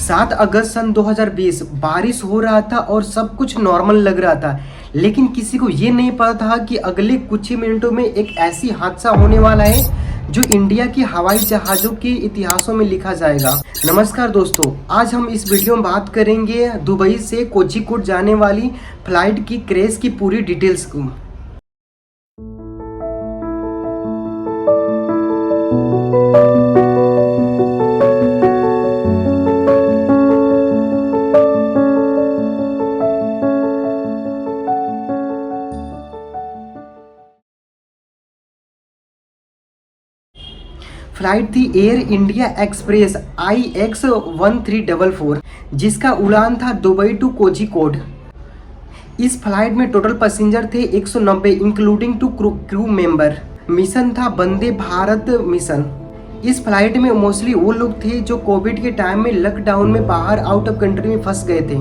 7 अगस्त सन 2020 बारिश हो रहा था और सब कुछ नॉर्मल लग रहा था, लेकिन किसी को ये नहीं पता था कि अगले कुछ ही मिनटों में एक ऐसी हादसा होने वाला है जो इंडिया की हवाई जहाज़ों के इतिहासों में लिखा जाएगा। नमस्कार दोस्तों, आज हम इस वीडियो में बात करेंगे दुबई से कोझीकोड जाने वाली फ्लाइट की क्रैश की पूरी डिटेल्स को। फ्लाइट थी एयर इंडिया एक्सप्रेस IX1344, जिसका उड़ान था दुबई टू कोझीकोड। इस फ्लाइट में टोटल पैसेंजर थे 190 including two crew member. Mission था वंदे भारत मिशन। इस फ्लाइट में मोस्टली वो लोग थे जो कोविड के टाइम में लॉकडाउन में बाहर आउट ऑफ कंट्री में फंस गए थे।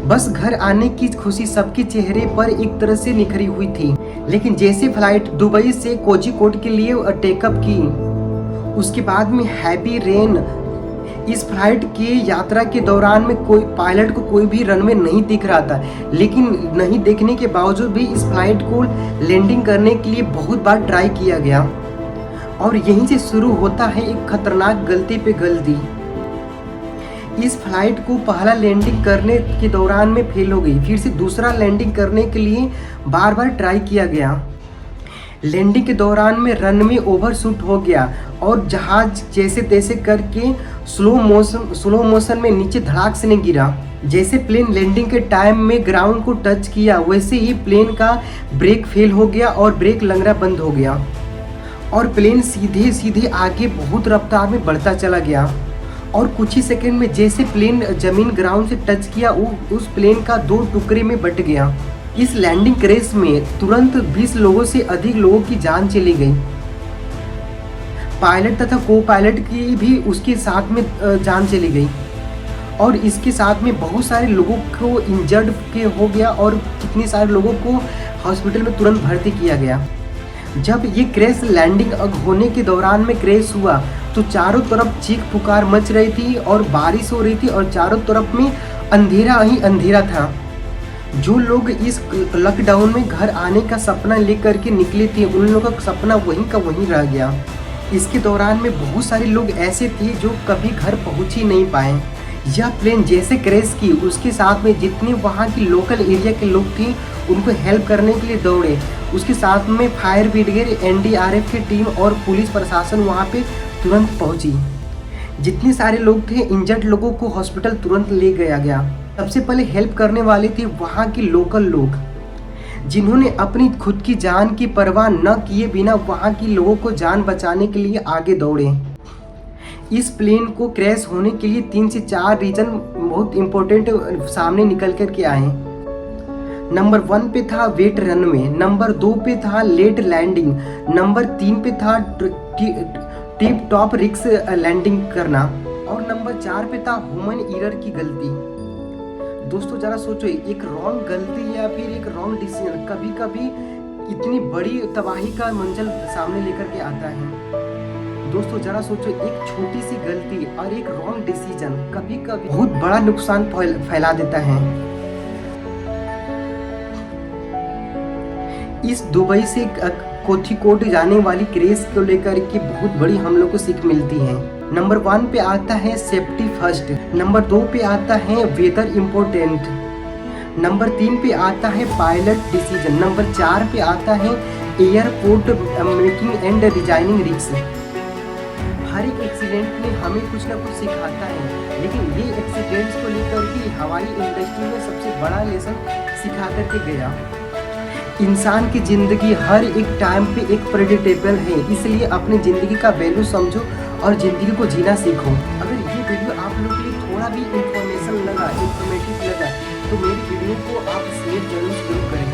बस घर आने की खुशी सबके चेहरे पर एक तरह से निखरी हुई थी। लेकिन जैसे फ्लाइट दुबई से कोझीकोड के लिए टेकअप की, उसके बाद में हैवी रेन, इस फ्लाइट के यात्रा के दौरान में कोई पायलट को कोई भी रनवे नहीं दिख रहा था। लेकिन नहीं देखने के बावजूद भी इस फ्लाइट को लैंडिंग करने के लिए बहुत बार ट्राई किया गया और यहीं से शुरू होता है एक खतरनाक गलती पे गलती। इस फ्लाइट को पहला लैंडिंग करने के दौरान में फेल हो गई, फिर से दूसरा लैंडिंग करने के लिए बार बार ट्राई किया गया। लैंडिंग के दौरान में रनवे ओवरशूट हो गया और जहाज जैसे तैसे करके स्लो मोशन में नीचे धड़ाक से नहीं गिरा। जैसे प्लेन लैंडिंग के टाइम में ग्राउंड को टच किया, वैसे ही प्लेन का ब्रेक फेल हो गया और ब्रेक लगना बंद हो गया और प्लेन सीधे सीधे आगे बहुत रफ्तार में बढ़ता चला गया। और कुछ ही सेकंड में जैसे प्लेन जमीन ग्राउंड से टच किया, उस प्लेन का 2 टुकड़े में बट गया। इस लैंडिंग क्रैश में तुरंत 20 लोगों से अधिक लोगों की जान चली गई। पायलट तथा को पायलट की भी उसके साथ में जान चली गई और इसके साथ में बहुत सारे लोगों को इंजर्ड के हो गया और कितने सारे लोगों को हॉस्पिटल में तुरंत भर्ती किया गया। जब ये क्रैश लैंडिंग होने के दौरान में क्रैश हुआ तो चारों तरफ चीख पुकार मच रही थी और बारिश हो रही थी और चारों तरफ में अंधेरा ही अंधेरा था। जो लोग इस लॉकडाउन में घर आने का सपना लेकर के निकले थे, उन लोगों का सपना वहीं का वहीं रह गया। इसके दौरान में बहुत सारे लोग ऐसे थे जो कभी घर पहुंच ही नहीं पाए। यह प्लेन जैसे क्रैश की, उसके साथ में जितने वहाँ की लोकल एरिया के लोग थे उनको हेल्प करने के लिए दौड़े। उसके साथ में फायर ब्रिगेड, NDRF की टीम और पुलिस प्रशासन वहाँ पे तुरंत पहुँची। जितने सारे लोग थे इंजर्ड लोगों को हॉस्पिटल तुरंत ले गया। सबसे पहले हेल्प करने वाले थे वहाँ के लोकल लोग, जिन्होंने अपनी खुद की जान की परवाह न किए बिना वहाँ की लोगों को जान बचाने के लिए आगे दौड़े। इस प्लेन को क्रैश होने के लिए 3 से 4 रीजन बहुत इंपॉर्टेंट सामने निकल कर के आए। नंबर 1 पे था वेट रनवे, नंबर 2 पे था लेट लैंडिंग, नंबर 3 पे था टिप टॉप रिस्क लैंडिंग करना और नंबर 4 पे था ह्यूमन एरर की गलती। दोस्तों जरा सोचो, एक रॉन्ग गलती या फिर एक रॉन्ग डिसीजन कभी कभी इतनी बड़ी तबाही का मंजिल सामने लेकर के आता है। दोस्तों जरा सोचो, एक छोटी सी गलती और एक रॉन्ग डिसीजन कभी कभी बहुत बड़ा नुकसान फैला देता है। इस दुबई से कोझीकोड जाने वाली क्रैश को लेकर के बहुत बड़ी हम लोग को सीख मिलती है। नंबर 1 पे आता है सेफ्टी फर्स्ट, नंबर 2 पे आता है वेदर इम्पोर्टेंट, नंबर 3 पे आता है पायलट डिसीजन, नंबर 4 पे आता है airport making and designing risk. हर एक एक्सीडेंट में हमें कुछ ना कुछ सिखाता है, लेकिन ये एक्सीडेंट्स को लेकर ही हवाई इंडस्ट्री में सबसे बड़ा लेसन सिखा करके गया। इंसान की ज़िंदगी हर एक टाइम पे एक प्रेडिक्टेबल है, इसलिए अपनी ज़िंदगी का वैल्यू समझो और ज़िंदगी को जीना सीखो। अगर ये वीडियो आप लोग के लिए थोड़ा भी इंफॉर्मेटिव लगा तो मेरी वीडियो को आप शेयर जरूर करें।